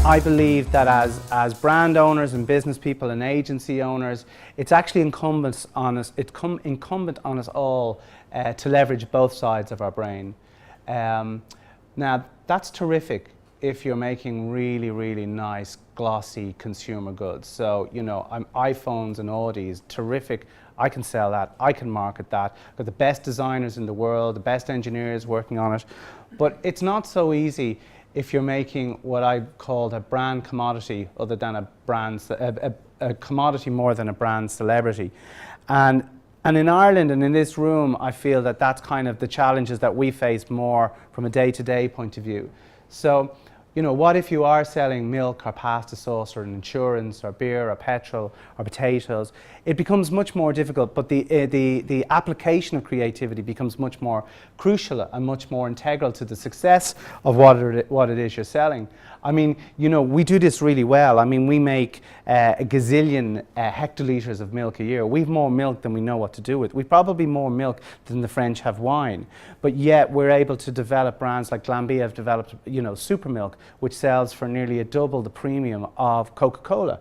I believe that as brand owners and business people and agency owners, it's actually incumbent on us all to leverage both sides of our brain. Now, that's terrific if you're making really, really nice, glossy consumer goods. So, you know, iPhones and Audis, terrific. I can sell that, I can market that. I've got the best designers in the world, the best engineers working on it. But it's not so easy if you're making what I called a brand commodity other than a commodity more than a brand celebrity. And in Ireland and in this room, I feel that that's kind of the challenges that we face more from a day-to-day point of view. So, you know, what if you are selling milk or pasta sauce or insurance or beer or petrol or potatoes? It becomes much more difficult, but the application of creativity becomes much more crucial and much more integral to the success of what it is you're selling. I mean, you know, we do this really well. I mean, we make a gazillion hectolitres of milk a year. We've more milk than we know what to do with. We've probably more milk than the French have wine. But yet we're able to develop brands like Glanbia have developed, you know, super milk, which sells for nearly double the premium of Coca-Cola.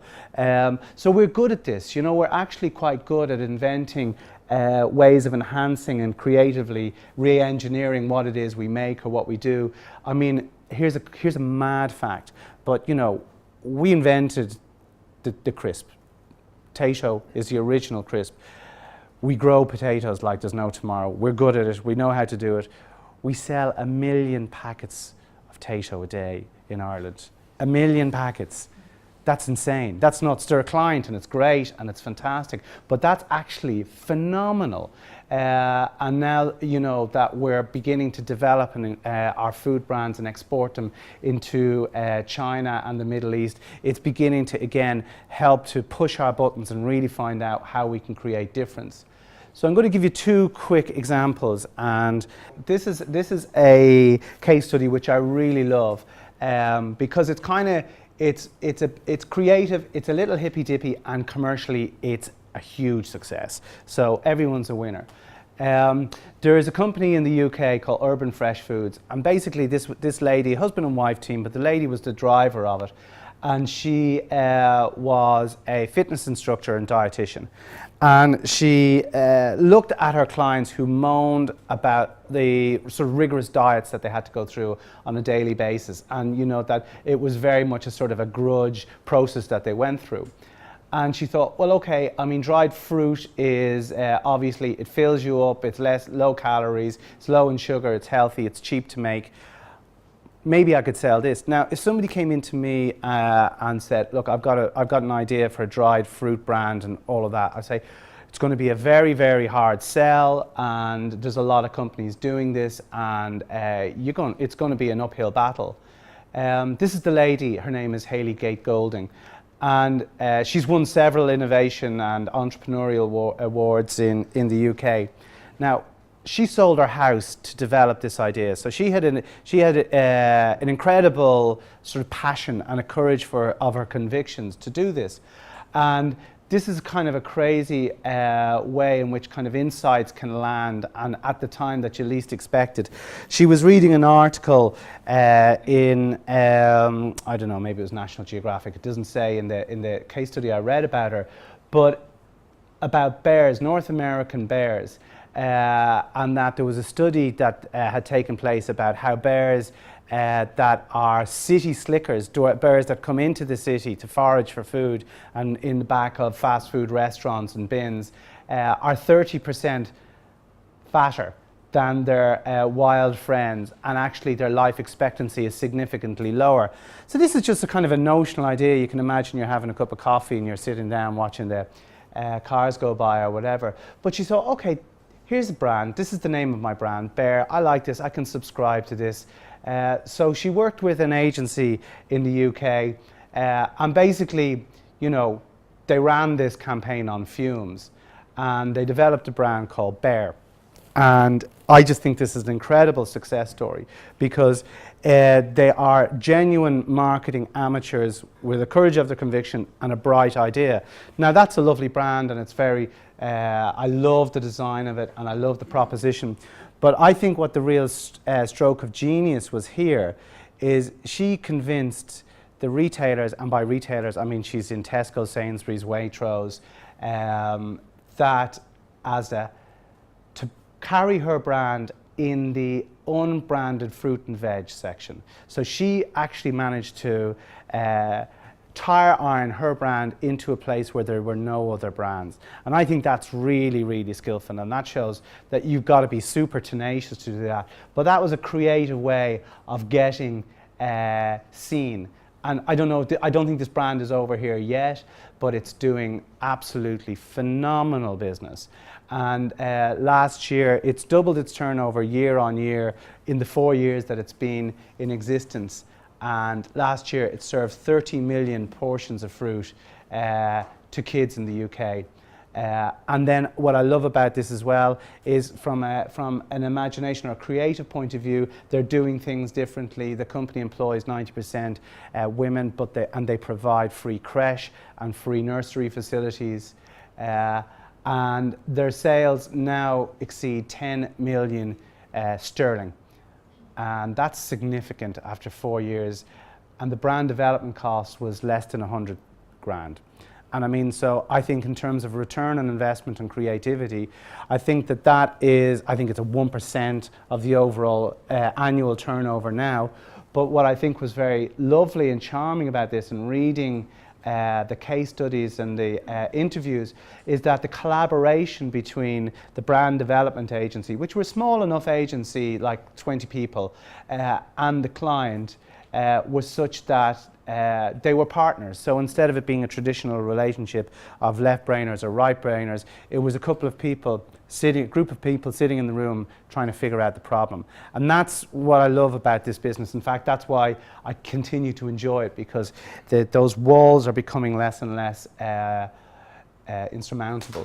So we're good at this. You know, we're actually quite good at inventing ways of enhancing and creatively re-engineering what it is we make or what we do. I mean, here's a mad fact, but you know, we invented the crisp. Tato is the original crisp. We grow potatoes like there's no tomorrow. We're good at it. We know how to do it. We sell 1 million packets of Tato a day in Ireland. 1 million packets. That's insane. That's not stir client, and it's great and it's fantastic, but that's actually phenomenal. And now, you know, that we're beginning to develop our food brands and export them into China and the Middle East, it's beginning to again help to push our buttons and really find out how we can create difference. So I'm going to give you 2 quick examples, and this is a case study which I really love because it's kind of it's creative, it's a little hippy dippy, and commercially it's a huge success. So everyone's a winner. There is a company in the UK called Urban Fresh Foods, and basically this lady, husband and wife team, but the lady was the driver of it, and she was a fitness instructor and dietitian, and she looked at her clients who moaned about the sort of rigorous diets that they had to go through on a daily basis, and you know that it was very much a sort of a grudge process that they went through. And she thought, well, okay, I mean, dried fruit is obviously, it fills you up, it's low calories, it's low in sugar, it's healthy, it's cheap to make. Maybe I could sell this. Now, if somebody came into me and said, look, I've got an idea for a dried fruit brand and all of that, I'd say, it's going to be a very, very hard sell, and there's a lot of companies doing this, and it's going to be an uphill battle. This is the lady, her name is Helly Golding. And she's won several innovation and entrepreneurial awards in the UK. Now, she sold her house to develop this idea. So she had an incredible sort of passion and a courage of her convictions to do this. And this is kind of a crazy way in which kind of insights can land, and at the time that you least expect it. She was reading an article in, I don't know, maybe it was National Geographic, it doesn't say in the case study I read about her, but about bears, North American bears, and that there was a study that had taken place about how bears that are city slickers, bears that come into the city to forage for food and in the back of fast food restaurants and bins, are 30% fatter than their wild friends, and actually their life expectancy is significantly lower. So this is just a kind of a notional idea. You can imagine you're having a cup of coffee and you're sitting down watching the cars go by or whatever. But she thought, okay, here's a brand, this is the name of my brand, Bear, I like this, I can subscribe to this. So she worked with an agency in the UK, and basically, you know, they ran this campaign on fumes, and they developed a brand called Bear. And I just think this is an incredible success story, because they are genuine marketing amateurs with the courage of their conviction and a bright idea. Now, that's a lovely brand, and it's very, I love the design of it and I love the proposition. But I think what the real stroke of genius was here is she convinced the retailers, and by retailers I mean she's in Tesco, Sainsbury's, Waitrose, that to carry her brand in the unbranded fruit and veg section. So she actually managed to tire iron her brand into a place where there were no other brands. And I think that's really, really skillful, and that shows that you've got to be super tenacious to do that. But that was a creative way of getting seen. And I don't think this brand is over here yet, but it's doing absolutely phenomenal business. And last year, it's doubled its turnover year on year in the 4 years that it's been in existence. And last year, it served 30 million portions of fruit to kids in the UK. And then what I love about this as well is from an imagination or creative point of view, they're doing things differently. The company employs 90% women, and they provide free creche and free nursery facilities. And their sales now exceed 10 million sterling. And that's significant after 4 years. And the brand development cost was less than 100 grand. And I mean, so I think in terms of return on investment and creativity, I think it's a 1% of the overall annual turnover now. But what I think was very lovely and charming about this, and reading the case studies and the interviews, is that the collaboration between the brand development agency, which were a small enough agency, like 20 people, and the client was such that they were partners. So instead of it being a traditional relationship of left-brainers or right-brainers, it was a group of people sitting in the room trying to figure out the problem. And that's what I love about this business. In fact, that's why I continue to enjoy it, because those walls are becoming less and less insurmountable.